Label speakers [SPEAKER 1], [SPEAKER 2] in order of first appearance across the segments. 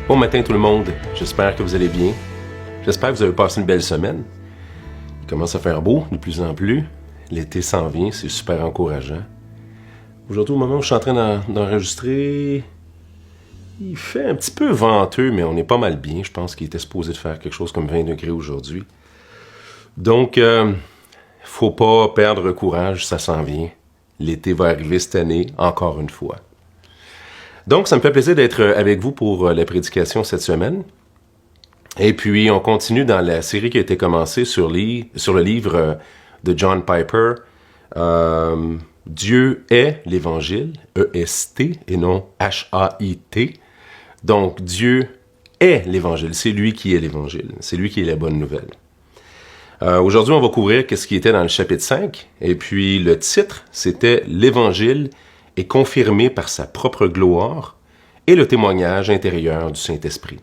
[SPEAKER 1] Bon matin tout le monde, j'espère que vous allez bien. J'espère que vous avez passé une belle semaine. Il commence à faire beau de plus en plus. L'été s'en vient, c'est super encourageant. Aujourd'hui, au moment où je suis en train d'enregistrer, il fait un petit peu venteux, mais on est pas mal bien. Je pense qu'il était supposé de faire quelque chose comme 20 degrés aujourd'hui. Donc, faut pas perdre courage, ça s'en vient. L'été va arriver cette année, encore une fois. Donc, ça me fait plaisir d'être avec vous pour la prédication cette semaine. Et puis, on continue dans la série qui a été commencée sur le livre de John Piper, Dieu est l'Évangile, E-S-T, et non H-A-I-T. Donc, Dieu est l'Évangile, c'est lui qui est l'Évangile, c'est lui qui est la bonne nouvelle. Aujourd'hui, on va couvrir ce qui était dans le chapitre 5, et puis le titre, c'était « L'Évangile est confirmé par sa propre gloire et le témoignage intérieur du Saint-Esprit ».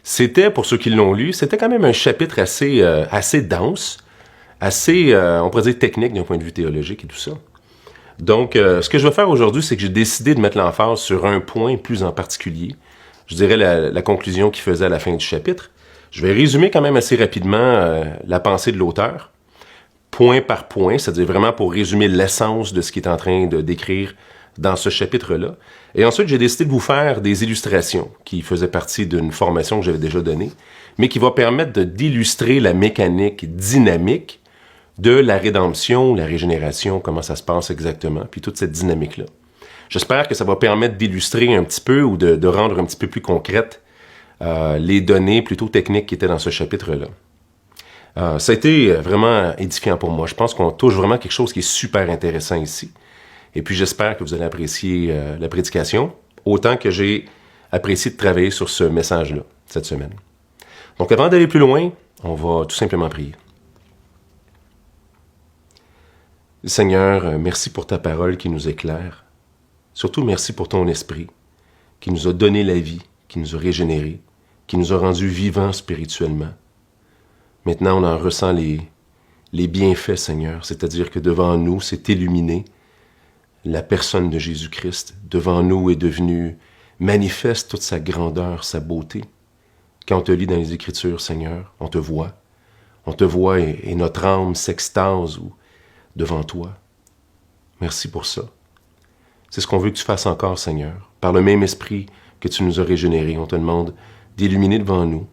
[SPEAKER 1] C'était, pour ceux qui l'ont lu, c'était quand même un chapitre assez dense, assez, on pourrait dire, technique d'un point de vue théologique et tout ça. Donc, ce que je vais faire aujourd'hui, c'est que j'ai décidé de mettre l'emphase sur un point plus en particulier. Je dirais la conclusion qu'il faisait à la fin du chapitre. Je vais résumer quand même assez rapidement la pensée de l'auteur, point par point, c'est-à-dire vraiment pour résumer l'essence de ce qu'il est en train de décrire dans ce chapitre-là. Et ensuite, j'ai décidé de vous faire des illustrations qui faisaient partie d'une formation que j'avais déjà donnée, mais qui va permettre d'illustrer la mécanique dynamique de la rédemption, la régénération, comment ça se passe exactement, puis toute cette dynamique-là. J'espère que ça va permettre d'illustrer un petit peu ou de rendre un petit peu plus concrètes les données plutôt techniques qui étaient dans ce chapitre-là. Ça a été vraiment édifiant pour moi. Je pense qu'on touche vraiment quelque chose qui est super intéressant ici. Et puis j'espère que vous allez apprécier la prédication, autant que j'ai apprécié de travailler sur ce message-là, cette semaine. Donc avant d'aller plus loin, on va tout simplement prier. Seigneur, merci pour ta parole qui nous éclaire. Surtout merci pour ton esprit, qui nous a donné la vie, qui nous a régénérés, qui nous a rendus vivants spirituellement. Maintenant, on en ressent les bienfaits, Seigneur, c'est-à-dire que devant nous, c'est illuminé. La personne de Jésus-Christ, devant nous, est devenue manifeste toute sa grandeur, sa beauté. Quand on te lit dans les Écritures, Seigneur, on te voit. On te voit et notre âme s'extase devant toi. Merci pour ça. C'est ce qu'on veut que tu fasses encore, Seigneur. Par le même esprit que tu nous as régénérés, on te demande d'illuminer devant nous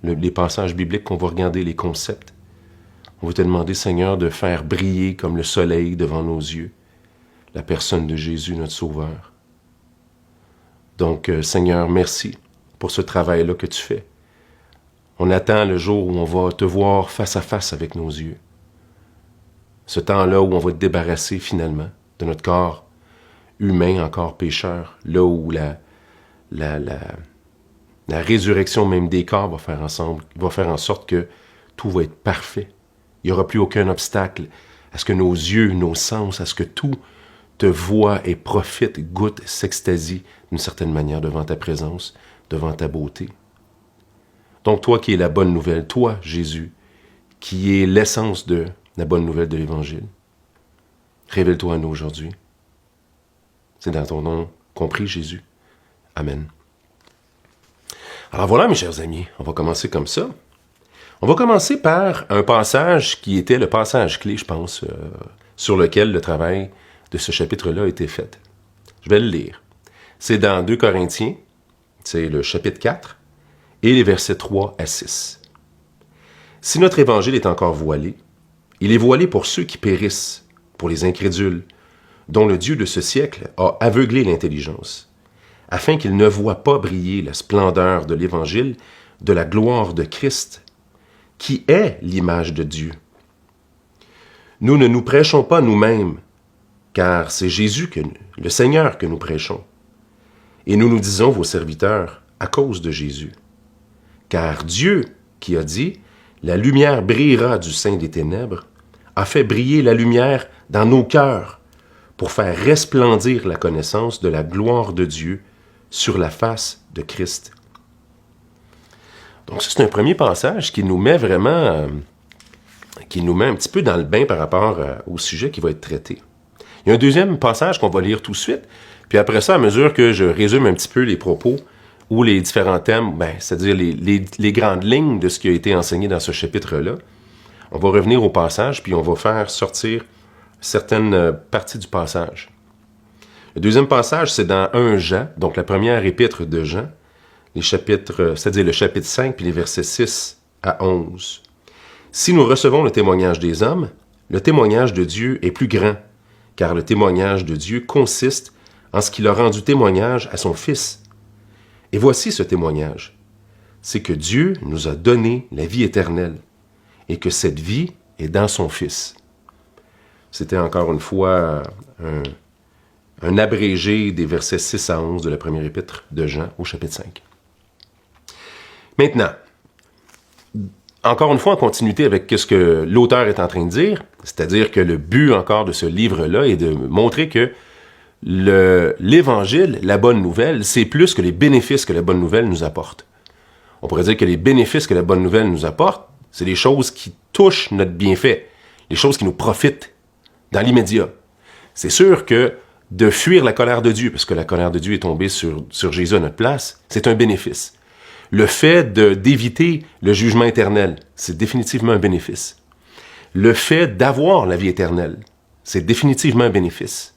[SPEAKER 1] les passages bibliques qu'on va regarder, les concepts. On veut te demander, Seigneur, de faire briller comme le soleil devant nos yeux la personne de Jésus, notre Sauveur. Donc, Seigneur, merci pour ce travail-là que tu fais. On attend le jour où on va te voir face à face avec nos yeux. Ce temps-là où on va te débarrasser finalement de notre corps humain, encore pécheur, là où la résurrection même des corps va faire en sorte que tout va être parfait. Il n'y aura plus aucun obstacle à ce que nos yeux, nos sens, à ce que tout te voit et profite, goûte, s'extasie d'une certaine manière devant ta présence, devant ta beauté. Donc toi qui es la bonne nouvelle, toi Jésus, qui est l'essence de la bonne nouvelle de l'Évangile, révèle-toi à nous aujourd'hui. C'est dans ton nom qu'on prie, Jésus. Amen. Alors voilà, mes chers amis, on va commencer comme ça. On va commencer par un passage qui était le passage clé, je pense, sur lequel le travail de ce chapitre-là a été fait. Je vais le lire. C'est dans 2 Corinthiens, c'est le chapitre 4, et les versets 3 à 6. « Si notre évangile est encore voilé, il est voilé pour ceux qui périssent, pour les incrédules, dont le Dieu de ce siècle a aveuglé l'intelligence, afin qu'ils ne voient pas briller la splendeur de l'Évangile, de la gloire de Christ, qui est l'image de Dieu. Nous ne nous prêchons pas nous-mêmes, car c'est Jésus, le Seigneur, que nous prêchons. Et nous nous disons vos serviteurs à cause de Jésus. Car Dieu, qui a dit « La lumière brillera du sein des ténèbres », a fait briller la lumière dans nos cœurs pour faire resplendir la connaissance de la gloire de Dieu sur la face de Christ. Donc, c'est un premier passage qui nous met vraiment, qui nous met un petit peu dans le bain par rapport au sujet qui va être traité. Il y a un deuxième passage qu'on va lire tout de suite, puis après ça, à mesure que je résume un petit peu les propos ou les différents thèmes, c'est-à-dire les grandes lignes de ce qui a été enseigné dans ce chapitre-là. On va revenir au passage, puis on va faire sortir certaines parties du passage. Le deuxième passage, c'est dans 1 Jean, donc la première épître de Jean, c'est-à-dire le chapitre 5, puis les versets 6 à 11. Si nous recevons le témoignage des hommes, le témoignage de Dieu est plus grand, car le témoignage de Dieu consiste en ce qu'il a rendu témoignage à son Fils. Et voici ce témoignage, c'est que Dieu nous a donné la vie éternelle, et que cette vie est dans son Fils. C'était encore une fois un abrégé des versets 6 à 11 de la première épître de Jean au chapitre 5. Maintenant, encore une fois en continuité avec ce que l'auteur est en train de dire, c'est-à-dire que le but encore de ce livre-là est de montrer que l'Évangile, la bonne nouvelle, c'est plus que les bénéfices que la bonne nouvelle nous apporte. On pourrait dire que les bénéfices que la bonne nouvelle nous apporte, c'est les choses qui touchent notre bienfait, les choses qui nous profitent dans l'immédiat. C'est sûr que de fuir la colère de Dieu, parce que la colère de Dieu est tombée sur Jésus à notre place, c'est un bénéfice. Le fait d'éviter le jugement éternel, c'est définitivement un bénéfice. Le fait d'avoir la vie éternelle, c'est définitivement un bénéfice.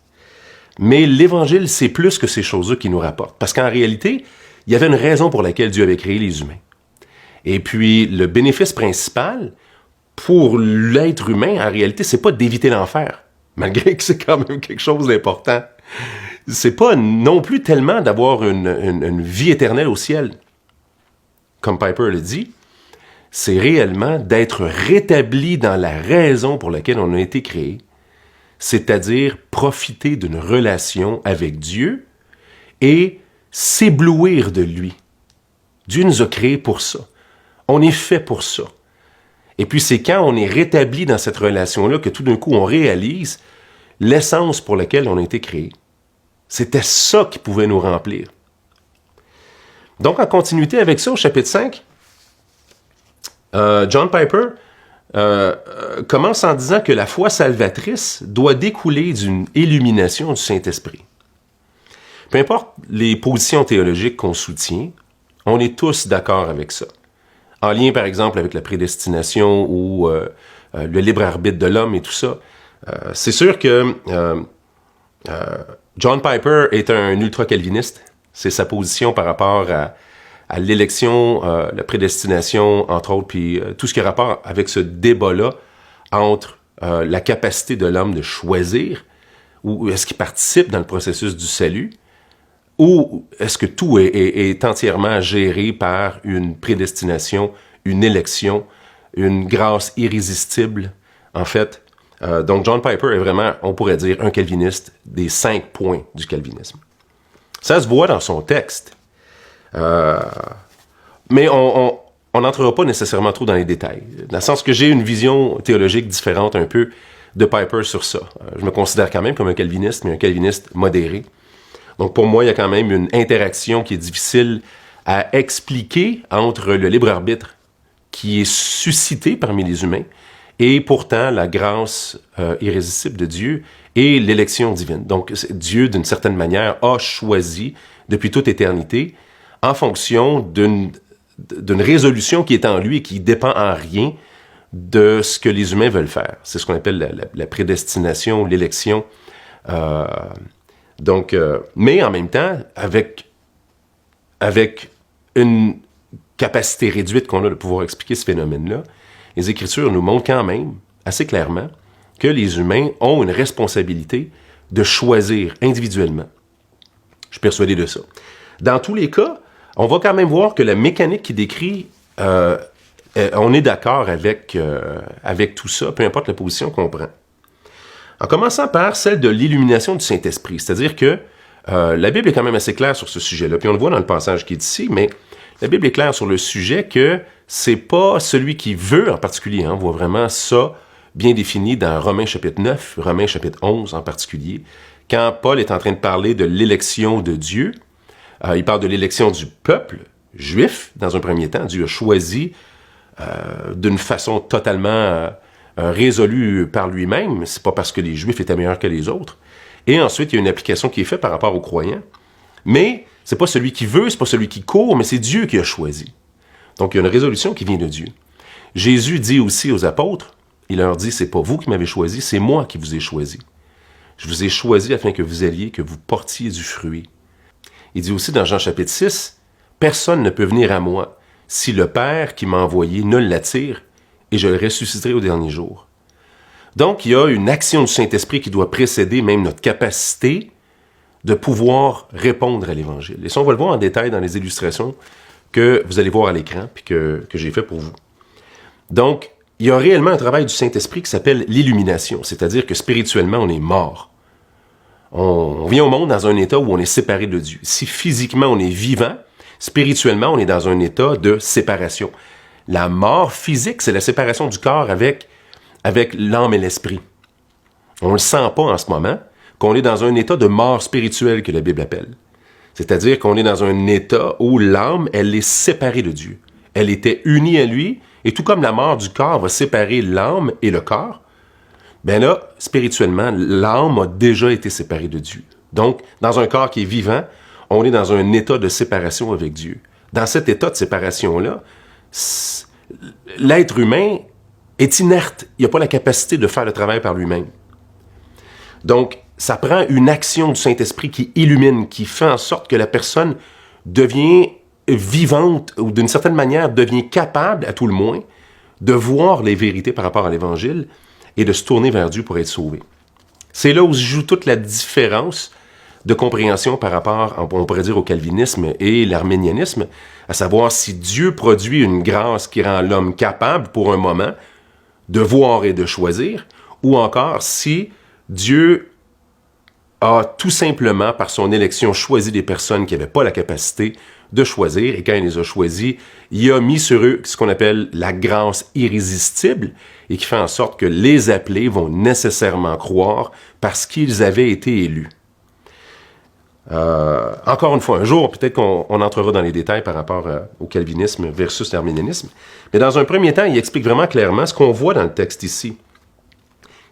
[SPEAKER 1] Mais l'Évangile, c'est plus que ces choses-là qui nous rapportent. Parce qu'en réalité, il y avait une raison pour laquelle Dieu avait créé les humains. Et puis, le bénéfice principal pour l'être humain, en réalité, c'est pas d'éviter l'enfer, malgré que c'est quand même quelque chose d'important. C'est pas non plus tellement d'avoir une vie éternelle au ciel. Comme Piper le dit, c'est réellement d'être rétabli dans la raison pour laquelle on a été créé, c'est-à-dire profiter d'une relation avec Dieu et s'éblouir de lui. Dieu nous a créés pour ça. On est fait pour ça. Et puis c'est quand on est rétabli dans cette relation-là que tout d'un coup on réalise l'essence pour laquelle on a été créé. C'était ça qui pouvait nous remplir. Donc en continuité avec ça, au chapitre 5, John Piper commence en disant que la foi salvatrice doit découler d'une illumination du Saint-Esprit. Peu importe les positions théologiques qu'on soutient, on est tous d'accord avec ça. En lien, par exemple, avec la prédestination ou le libre arbitre de l'homme et tout ça. C'est sûr que John Piper est un ultra-calviniste. C'est sa position par rapport à l'élection, la prédestination, entre autres, puis tout ce qui a rapport avec ce débat-là entre la capacité de l'homme de choisir, ou est-ce qu'il participe dans le processus du salut, ou est-ce que tout est entièrement géré par une prédestination, une élection, une grâce irrésistible, en fait. Donc John Piper est vraiment, on pourrait dire, un calviniste des 5 points du calvinisme. Ça se voit dans son texte. Mais on n'entrera pas nécessairement trop dans les détails, dans le sens que j'ai une vision théologique différente un peu de Piper sur ça. Je me considère quand même comme un calviniste, mais un calviniste modéré. Donc pour moi, il y a quand même une interaction qui est difficile à expliquer entre le libre arbitre qui est suscité parmi les humains et pourtant la grâce irrésistible de Dieu et l'élection divine. Donc Dieu, d'une certaine manière, a choisi depuis toute éternité en fonction d'une résolution qui est en lui et qui dépend en rien de ce que les humains veulent faire. C'est ce qu'on appelle la prédestination, l'élection. Mais en même temps, avec une capacité réduite qu'on a de pouvoir expliquer ce phénomène-là, les Écritures nous montrent quand même, assez clairement, que les humains ont une responsabilité de choisir individuellement. Je suis persuadé de ça. Dans tous les cas, on va quand même voir que la mécanique qui décrit, on est d'accord avec tout ça, peu importe la position qu'on prend. En commençant par celle de l'illumination du Saint-Esprit, c'est-à-dire que la Bible est quand même assez claire sur ce sujet-là, puis on le voit dans le passage qui est ici, mais la Bible est claire sur le sujet que c'est pas celui qui veut en particulier, on voit vraiment ça bien défini dans Romains chapitre 9, Romains chapitre 11 en particulier, quand Paul est en train de parler de l'élection de Dieu, il parle de l'élection du peuple juif, dans un premier temps. Dieu a choisi d'une façon totalement résolue par lui-même. C'est pas parce que les Juifs étaient meilleurs que les autres. Et ensuite, il y a une application qui est faite par rapport aux croyants. Mais C'est pas celui qui veut, c'est pas celui qui court, mais c'est Dieu qui a choisi. Donc, il y a une résolution qui vient de Dieu. Jésus dit aussi aux apôtres, il leur dit, c'est pas vous qui m'avez choisi, c'est moi qui vous ai choisi. Je vous ai choisi afin que vous alliez, que vous portiez du fruit. Il dit aussi dans Jean chapitre 6, personne ne peut venir à moi si le Père qui m'a envoyé ne l'attire, et je le ressusciterai au dernier jour. Donc, il y a une action du Saint-Esprit qui doit précéder même notre capacité de pouvoir répondre à l'Évangile. Et ça, on va le voir en détail dans les illustrations que vous allez voir à l'écran, puis que j'ai fait pour vous. Donc, il y a réellement un travail du Saint-Esprit qui s'appelle l'illumination, c'est-à-dire que spirituellement, on est mort. On vient au monde dans un état où on est séparé de Dieu. Si physiquement, on est vivant, spirituellement, on est dans un état de séparation. La mort physique, c'est la séparation du corps avec l'âme et l'esprit. On ne le sent pas en ce moment, qu'on est dans un état de mort spirituelle que la Bible appelle. C'est-à-dire qu'on est dans un état où l'âme, elle est séparée de Dieu. Elle était unie à lui, et tout comme la mort du corps va séparer l'âme et le corps, ben là, spirituellement, l'âme a déjà été séparée de Dieu. Donc, dans un corps qui est vivant, on est dans un état de séparation avec Dieu. Dans cet état de séparation-là, l'être humain est inerte. Il n'a pas la capacité de faire le travail par lui-même. Donc, ça prend une action du Saint-Esprit qui illumine, qui fait en sorte que la personne devient vivante, ou d'une certaine manière devient capable, à tout le moins, de voir les vérités par rapport à l'Évangile et de se tourner vers Dieu pour être sauvé. C'est là où se joue toute la différence de compréhension par rapport, on pourrait dire, au calvinisme et l'arménianisme, à savoir si Dieu produit une grâce qui rend l'homme capable, pour un moment, de voir et de choisir, ou encore si Dieu a tout simplement, par son élection, choisi des personnes qui n'avaient pas la capacité de choisir, et quand il les a choisis, il a mis sur eux ce qu'on appelle la grâce irrésistible, et qui fait en sorte que les appelés vont nécessairement croire parce qu'ils avaient été élus. Encore une fois, un jour, peut-être qu'on entrera dans les détails par rapport au calvinisme versus l'arménianisme, mais dans un premier temps, il explique vraiment clairement ce qu'on voit dans le texte ici.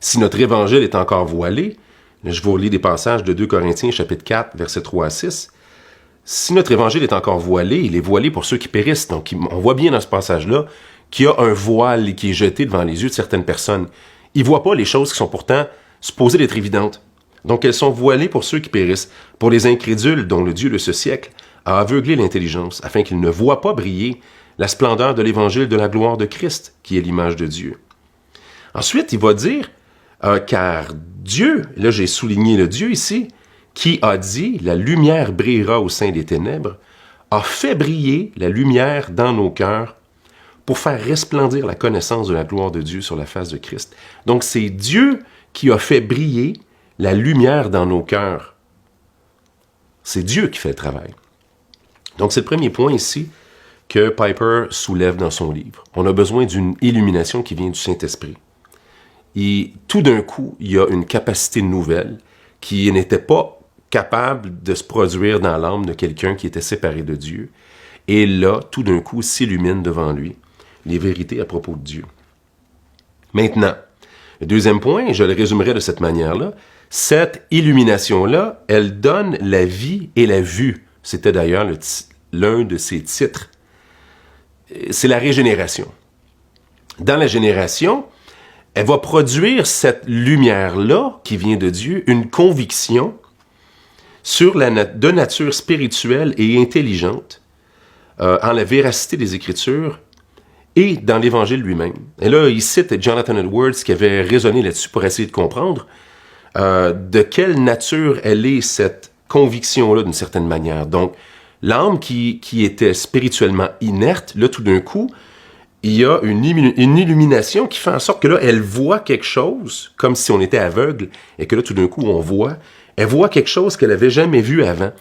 [SPEAKER 1] Si notre évangile est encore voilé, je vous relis des passages de 2 Corinthiens, chapitre 4, versets 3 à 6. Si notre évangile est encore voilé, il est voilé pour ceux qui périssent. Donc, on voit bien dans ce passage-là qu'il y a un voile qui est jeté devant les yeux de certaines personnes. Ils ne voient pas les choses qui sont pourtant supposées d'être évidentes. Donc, elles sont voilées pour ceux qui périssent, pour les incrédules dont le Dieu de ce siècle a aveuglé l'intelligence, afin qu'ils ne voient pas briller la splendeur de l'évangile de la gloire de Christ, qui est l'image de Dieu. Ensuite, il va dire, car Dieu, là j'ai souligné le Dieu ici, qui a dit, la lumière brillera au sein des ténèbres, a fait briller la lumière dans nos cœurs pour faire resplendir la connaissance de la gloire de Dieu sur la face de Christ. Donc c'est Dieu qui a fait briller la lumière dans nos cœurs. C'est Dieu qui fait le travail. Donc c'est le premier point ici que Piper soulève dans son livre. On a besoin d'une illumination qui vient du Saint-Esprit. Et tout d'un coup, il y a une capacité nouvelle qui n'était pas capable de se produire dans l'âme de quelqu'un qui était séparé de Dieu. Et là, tout d'un coup, s'illumine devant lui les vérités à propos de Dieu. Maintenant, le deuxième point, je le résumerai de cette manière-là, cette illumination-là, elle donne la vie et la vue. C'était d'ailleurs l'un de ses titres. C'est la régénération. Dans la génération, elle va produire cette lumière-là, qui vient de Dieu, une conviction sur de nature spirituelle et intelligente en la véracité des Écritures et dans l'Évangile lui-même. Et là, il cite Jonathan Edwards qui avait raisonné là-dessus pour essayer de comprendre de quelle nature elle est cette conviction-là d'une certaine manière. Donc, l'âme qui était spirituellement inerte, là, tout d'un coup, il y a une illumination qui fait en sorte que là, elle voit quelque chose, comme si on était aveugle, et que là, tout d'un coup, elle voit quelque chose qu'elle n'avait jamais vu avant.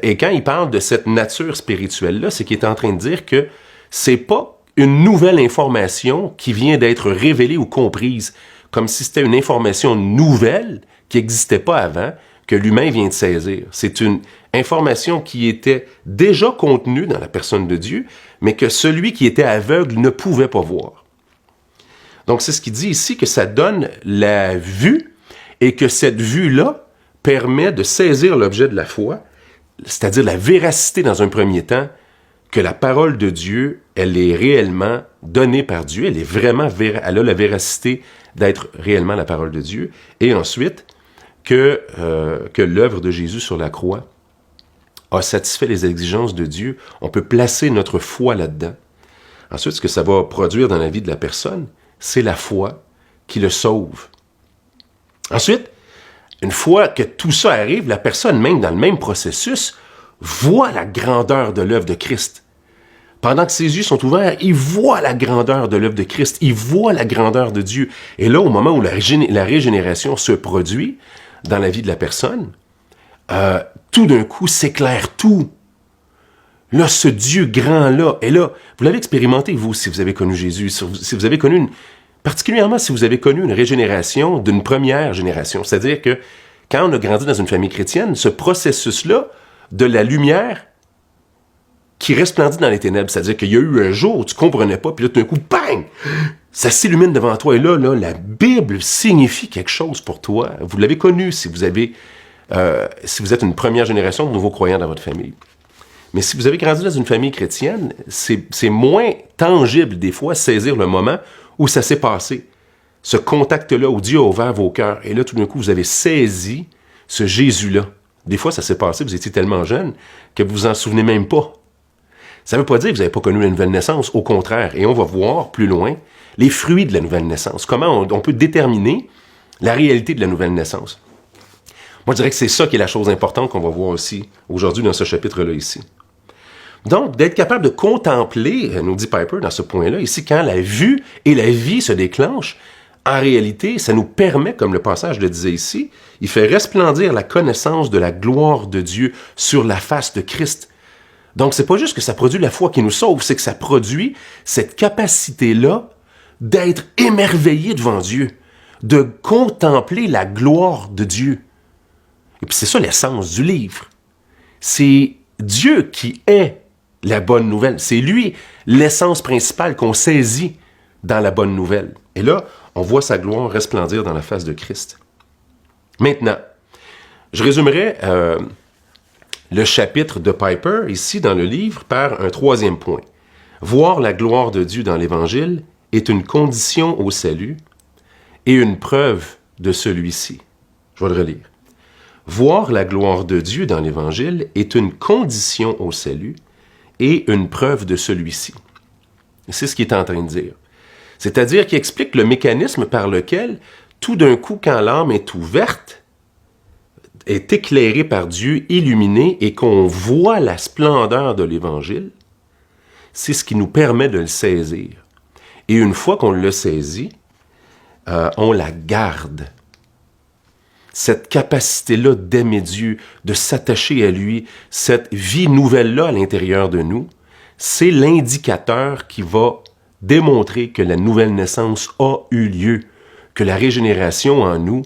[SPEAKER 1] Et quand il parle de cette nature spirituelle-là, c'est qu'il est en train de dire que c'est pas une nouvelle information qui vient d'être révélée ou comprise, comme si c'était une information nouvelle qui n'existait pas avant, que l'humain vient de saisir. C'est une information qui était déjà contenue dans la personne de Dieu, mais que celui qui était aveugle ne pouvait pas voir. Donc, c'est ce qu'il dit ici, que ça donne la vue, et que cette vue-là permet de saisir l'objet de la foi, c'est-à-dire la véracité dans un premier temps, que la parole de Dieu, elle est réellement donnée par Dieu, elle est vraiment, elle a la véracité d'être réellement la parole de Dieu, et ensuite que l'œuvre de Jésus sur la croix a satisfait les exigences de Dieu. On peut placer notre foi là-dedans. Ensuite, ce que ça va produire dans la vie de la personne, c'est la foi qui le sauve. Ensuite, une fois que tout ça arrive, la personne, même dans le même processus, voit la grandeur de l'œuvre de Christ. Pendant que ses yeux sont ouverts, il voit la grandeur de l'œuvre de Christ, il voit la grandeur de Dieu. Et là, au moment où la régénération se produit dans la vie de la personne, tout d'un coup s'éclaire tout. Là, ce Dieu grand-là est là. Vous l'avez expérimenté, vous, si vous avez connu Jésus, si vous avez connu particulièrement si vous avez connu une régénération d'une première génération. C'est-à-dire que quand on a grandi dans une famille chrétienne, ce processus-là de la lumière qui resplendit dans les ténèbres, c'est-à-dire qu'il y a eu un jour où tu comprenais pas, puis là, tout d'un coup, bang! Ça s'illumine devant toi. Et là, la Bible signifie quelque chose pour toi. Vous l'avez connu si vous êtes une première génération de nouveaux croyants dans votre famille. Mais si vous avez grandi dans une famille chrétienne, c'est moins tangible des fois saisir le moment où ça s'est passé. Ce contact-là où Dieu a ouvert vos cœurs. Et là, tout d'un coup, vous avez saisi ce Jésus-là. Des fois, ça s'est passé, vous étiez tellement jeune que vous vous en souvenez même pas. Ça ne veut pas dire que vous n'avez pas connu la nouvelle naissance, au contraire. Et on va voir plus loin les fruits de la nouvelle naissance. Comment on peut déterminer la réalité de la nouvelle naissance. Moi, je dirais que c'est ça qui est la chose importante qu'on va voir aussi aujourd'hui dans ce chapitre-là ici. Donc, d'être capable de contempler, nous dit Piper dans ce point-là, ici, quand la vue et la vie se déclenchent, en réalité, ça nous permet, comme le passage le disait ici, il fait resplendir la connaissance de la gloire de Dieu sur la face de Christ. Donc, c'est pas juste que ça produit la foi qui nous sauve, c'est que ça produit cette capacité-là d'être émerveillé devant Dieu, de contempler la gloire de Dieu. Et puis c'est ça l'essence du livre. C'est Dieu qui est la bonne nouvelle. C'est lui l'essence principale qu'on saisit dans la bonne nouvelle. Et là, on voit sa gloire resplendir dans la face de Christ. Maintenant, je résumerai le chapitre de Piper, ici dans le livre, par un troisième point. Voir la gloire de Dieu dans l'Évangile est une condition au salut et une preuve de celui-ci. Je vais le relire. Voir la gloire de Dieu dans l'Évangile est une condition au salut et une preuve de celui-ci. C'est ce qu'il est en train de dire. C'est-à-dire qu'il explique le mécanisme par lequel, tout d'un coup, quand l'âme est ouverte, est éclairée par Dieu, illuminée, et qu'on voit la splendeur de l'Évangile, c'est ce qui nous permet de le saisir. Et une fois qu'on le saisit, on la garde. Cette capacité-là d'aimer Dieu, de s'attacher à lui, cette vie nouvelle-là à l'intérieur de nous, c'est l'indicateur qui va démontrer que la nouvelle naissance a eu lieu, que la régénération en nous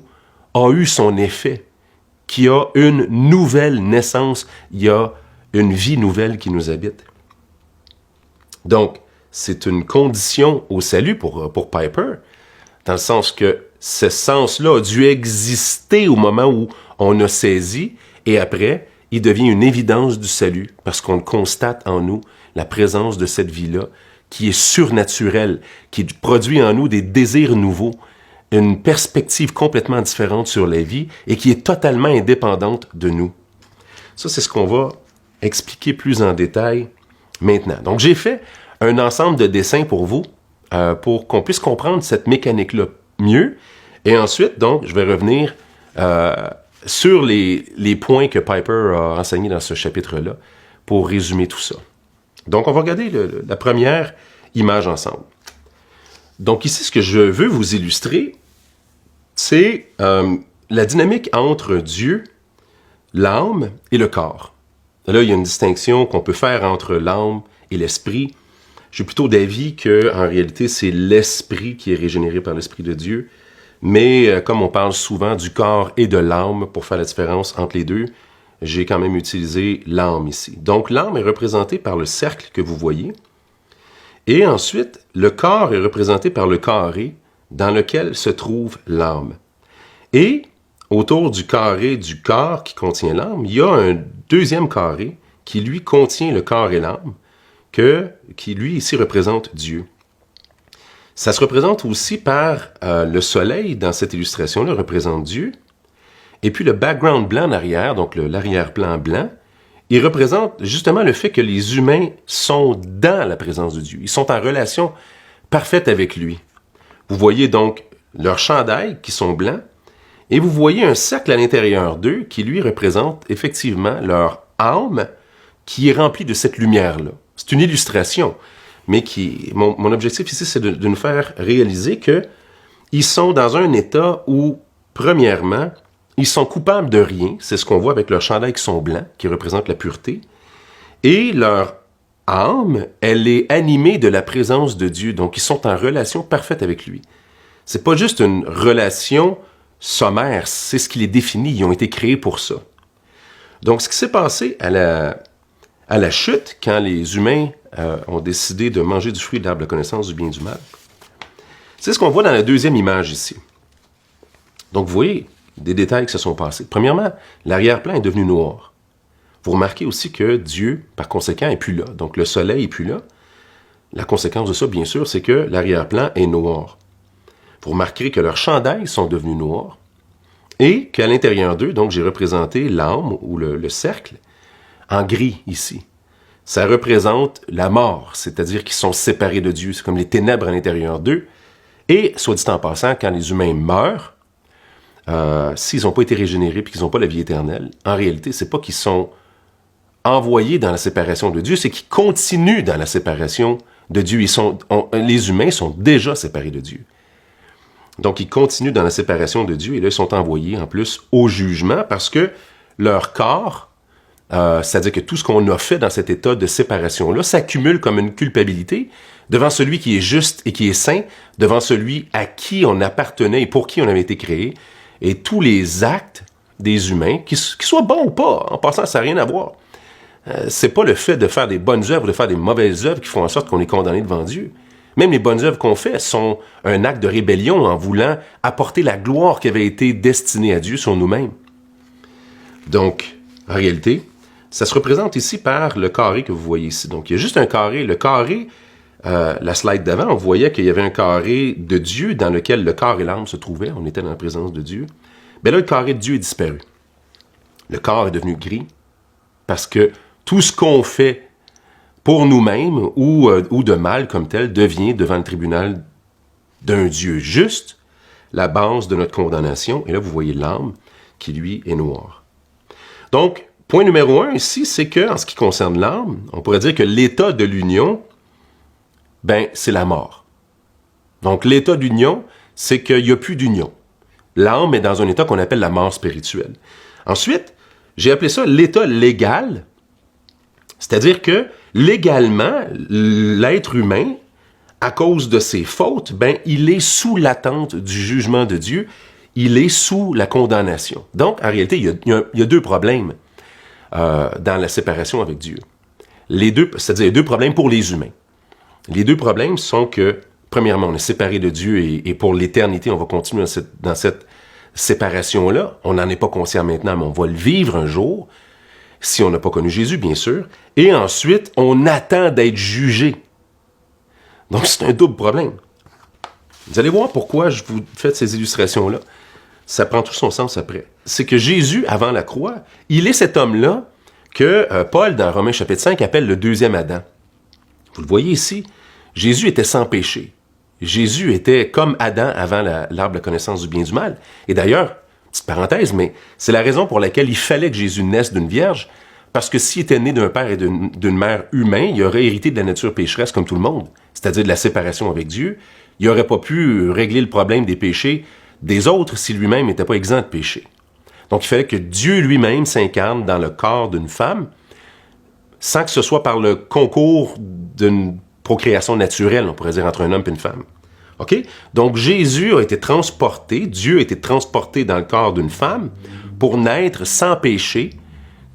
[SPEAKER 1] a eu son effet, qu'il y a une nouvelle naissance, il y a une vie nouvelle qui nous habite. Donc, c'est une condition au salut pour Piper, dans le sens que ce sens-là a dû exister au moment où on a saisi, et après, il devient une évidence du salut, parce qu'on constate en nous la présence de cette vie-là, qui est surnaturelle, qui produit en nous des désirs nouveaux, une perspective complètement différente sur la vie, et qui est totalement indépendante de nous. Ça, c'est ce qu'on va expliquer plus en détail maintenant. Donc, j'ai fait un ensemble de dessins pour vous, pour qu'on puisse comprendre cette mécanique-là mieux. Et ensuite, donc, je vais revenir sur les points que Piper a enseignés dans ce chapitre-là pour résumer tout ça. Donc, on va regarder la première image ensemble. Donc, ici, ce que je veux vous illustrer, c'est la dynamique entre Dieu, l'âme et le corps. Là, il y a une distinction qu'on peut faire entre l'âme et l'esprit. Je suis plutôt d'avis qu'en réalité, c'est l'esprit qui est régénéré par l'Esprit de Dieu. Mais comme on parle souvent du corps et de l'âme, pour faire la différence entre les deux, j'ai quand même utilisé l'âme ici. Donc l'âme est représentée par le cercle que vous voyez. Et ensuite, le corps est représenté par le carré dans lequel se trouve l'âme. Et autour du carré du corps qui contient l'âme, il y a un deuxième carré qui, lui, contient le corps et l'âme, qui, lui, ici, représente Dieu. Ça se représente aussi par le soleil, dans cette illustration-là, représente Dieu. Et puis le background blanc en arrière, donc l'arrière-plan blanc, il représente justement le fait que les humains sont dans la présence de Dieu. Ils sont en relation parfaite avec lui. Vous voyez donc leurs chandails qui sont blancs, et vous voyez un cercle à l'intérieur d'eux qui, lui, représente effectivement leur âme qui est remplie de cette lumière-là. C'est une illustration, mais mon objectif ici, c'est de nous faire réaliser qu'ils sont dans un état où, premièrement, ils sont coupables de rien. C'est ce qu'on voit avec leurs chandails qui sont blancs, qui représentent la pureté. Et leur âme, elle est animée de la présence de Dieu. Donc, ils sont en relation parfaite avec lui. C'est pas juste une relation sommaire, c'est ce qui les définit. Ils ont été créés pour ça. Donc, ce qui s'est passé à la chute, quand les humains ont décidé de manger du fruit de l'arbre de la connaissance du bien et du mal, c'est ce qu'on voit dans la deuxième image ici. Donc, vous voyez des détails qui se sont passés. Premièrement, l'arrière-plan est devenu noir. Vous remarquez aussi que Dieu, par conséquent, n'est plus là. Donc, le soleil n'est plus là. La conséquence de ça, bien sûr, c'est que l'arrière-plan est noir. Vous remarquerez que leurs chandails sont devenus noirs et qu'à l'intérieur d'eux, donc j'ai représenté l'âme ou le cercle en gris ici. Ça représente la mort, c'est-à-dire qu'ils sont séparés de Dieu. C'est comme les ténèbres à l'intérieur d'eux. Et, soit dit en passant, quand les humains meurent, s'ils n'ont pas été régénérés et qu'ils n'ont pas la vie éternelle, en réalité, c'est pas qu'ils sont envoyés dans la séparation de Dieu, c'est qu'ils continuent dans la séparation de Dieu. Les humains sont déjà séparés de Dieu. Donc, ils continuent dans la séparation de Dieu et là, ils sont envoyés en plus au jugement parce que leur corps, c'est-à-dire que tout ce qu'on a fait dans cet état de séparation-là s'accumule comme une culpabilité devant celui qui est juste et qui est saint, devant celui à qui on appartenait et pour qui on avait été créé. Et tous les actes des humains, qu'ils soient bons ou pas, en passant, ça n'a rien à voir. C'est pas le fait de faire des bonnes œuvres, de faire des mauvaises œuvres qui font en sorte qu'on est condamné devant Dieu. Même les bonnes œuvres qu'on fait sont un acte de rébellion en voulant apporter la gloire qui avait été destinée à Dieu sur nous-mêmes. Donc, en réalité, ça se représente ici par le carré que vous voyez ici. Donc, il y a juste un carré. Le carré, la slide d'avant, on voyait qu'il y avait un carré de Dieu dans lequel le corps et l'âme se trouvaient. On était dans la présence de Dieu. Mais là, le carré de Dieu est disparu. Le corps est devenu gris parce que tout ce qu'on fait pour nous-mêmes ou de mal comme tel devient devant le tribunal d'un Dieu juste la base de notre condamnation. Et là, vous voyez l'âme qui, lui, est noire. Donc, point numéro 1 ici, c'est que, en ce qui concerne l'âme, on pourrait dire que l'état de l'union, c'est la mort. Donc, l'état d'union, c'est qu'il n'y a plus d'union. L'âme est dans un état qu'on appelle la mort spirituelle. Ensuite, j'ai appelé ça l'état légal, c'est-à-dire que, légalement, l'être humain, à cause de ses fautes, il est sous l'attente du jugement de Dieu, il est sous la condamnation. Donc, en réalité, il y a deux problèmes dans la séparation avec Dieu. C'est-à-dire, il y a deux problèmes pour les humains. Les deux problèmes sont que, premièrement, on est séparé de Dieu et pour l'éternité, on va continuer dans cette séparation-là. On n'en est pas conscient maintenant, mais on va le vivre un jour, si on n'a pas connu Jésus, bien sûr. Et ensuite, on attend d'être jugé. Donc, c'est un double problème. Vous allez voir pourquoi je vous fais ces illustrations-là. Ça prend tout son sens après. C'est que Jésus, avant la croix, il est cet homme-là que Paul, dans Romains chapitre 5, appelle le deuxième Adam. Vous le voyez ici, Jésus était sans péché. Jésus était comme Adam avant l'arbre de la connaissance du bien et du mal. Et d'ailleurs, petite parenthèse, mais c'est la raison pour laquelle il fallait que Jésus naisse d'une vierge, parce que s'il était né d'un père et d'une mère humain, il aurait hérité de la nature pécheresse comme tout le monde, c'est-à-dire de la séparation avec Dieu. Il n'aurait pas pu régler le problème des péchés des autres si lui-même n'était pas exempt de péché. Donc il fallait que Dieu lui-même s'incarne dans le corps d'une femme, sans que ce soit par le concours d'une procréation naturelle, on pourrait dire, entre un homme et une femme. OK? Donc, Jésus a été transporté, Dieu a été transporté dans le corps d'une femme pour naître sans péché,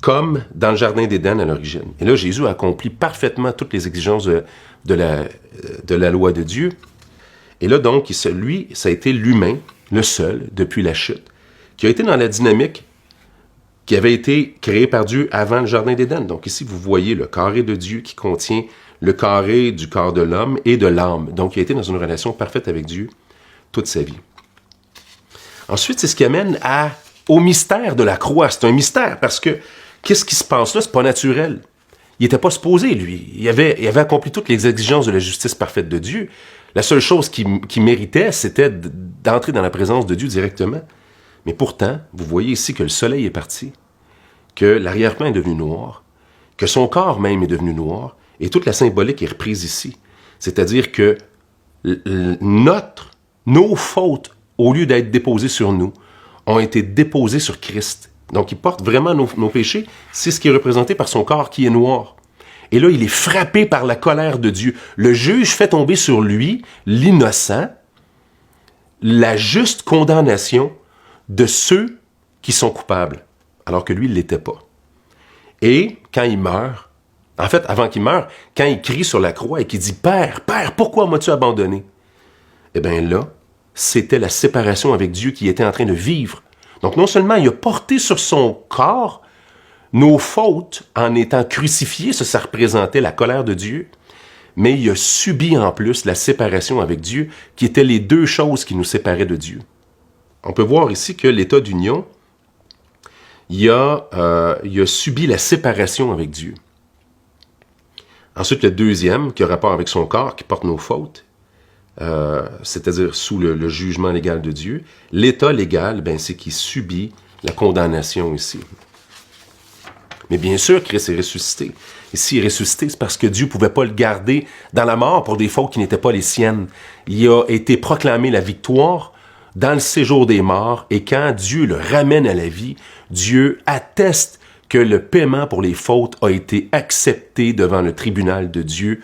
[SPEAKER 1] comme dans le Jardin d'Éden à l'origine. Et là, Jésus a accompli parfaitement toutes les exigences de la loi de Dieu. Et là, donc, lui, ça a été l'humain, le seul, depuis la chute, qui a été dans la dynamique qui avait été créée par Dieu avant le Jardin d'Éden. Donc ici, vous voyez le carré de Dieu qui contient le carré du corps de l'homme et de l'âme. Donc il a été dans une relation parfaite avec Dieu toute sa vie. Ensuite, c'est ce qui amène au mystère de la croix. C'est un mystère parce que qu'est-ce qui se passe là? C'est pas naturel. Il n'était pas supposé, lui. Il avait accompli toutes les exigences de la justice parfaite de Dieu. La seule chose qu'il méritait, c'était d'entrer dans la présence de Dieu directement. Mais pourtant, vous voyez ici que le soleil est parti, que l'arrière-plan est devenu noir, que son corps même est devenu noir, et toute la symbolique est reprise ici. C'est-à-dire que nos fautes, au lieu d'être déposées sur nous, ont été déposées sur Christ. Donc, il porte vraiment nos péchés. C'est ce qui est représenté par son corps qui est noir. Et là, il est frappé par la colère de Dieu. Le juge fait tomber sur lui, l'innocent, la juste condamnation de ceux qui sont coupables, alors que lui, il ne l'était pas. Et quand il meurt, en fait, avant qu'il meure, quand il crie sur la croix et qu'il dit « Père, Père, pourquoi m'as-tu abandonné? » Eh bien là, c'était la séparation avec Dieu qui était en train de vivre. Donc non seulement il a porté sur son corps nos fautes en étant crucifié, ça représentait la colère de Dieu, mais il a subi en plus la séparation avec Dieu, qui étaient les deux choses qui nous séparaient de Dieu. On peut voir ici que l'état d'union, il a subi la séparation avec Dieu. Ensuite, le deuxième, qui a rapport avec son corps, qui porte nos fautes, c'est-à-dire sous le jugement légal de Dieu. L'état légal, c'est qu'il subit la condamnation ici. Mais bien sûr, Christ est ressuscité. Et s'il est ressuscité, c'est parce que Dieu ne pouvait pas le garder dans la mort pour des fautes qui n'étaient pas les siennes. Il a été proclamé la victoire dans le séjour des morts, et quand Dieu le ramène à la vie, Dieu atteste que le paiement pour les fautes a été accepté devant le tribunal de Dieu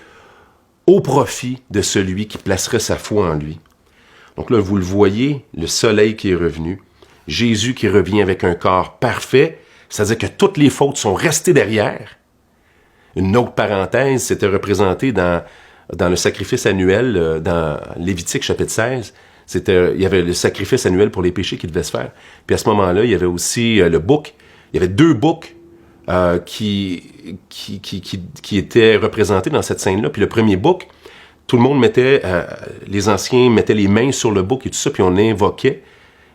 [SPEAKER 1] au profit de celui qui placerait sa foi en lui. Donc là, vous le voyez, le soleil qui est revenu, Jésus qui revient avec un corps parfait, c'est-à-dire que toutes les fautes sont restées derrière. Une autre parenthèse, c'était représenté dans le sacrifice annuel, dans Lévitique chapitre 16, il y avait le sacrifice annuel pour les péchés qui devait se faire. Puis à ce moment-là, il y avait aussi le bouc. Il y avait 2 boucs qui étaient représentés dans cette scène-là. Puis le premier bouc, tout le monde les anciens mettaient les mains sur le bouc et tout ça, puis on l'invoquait.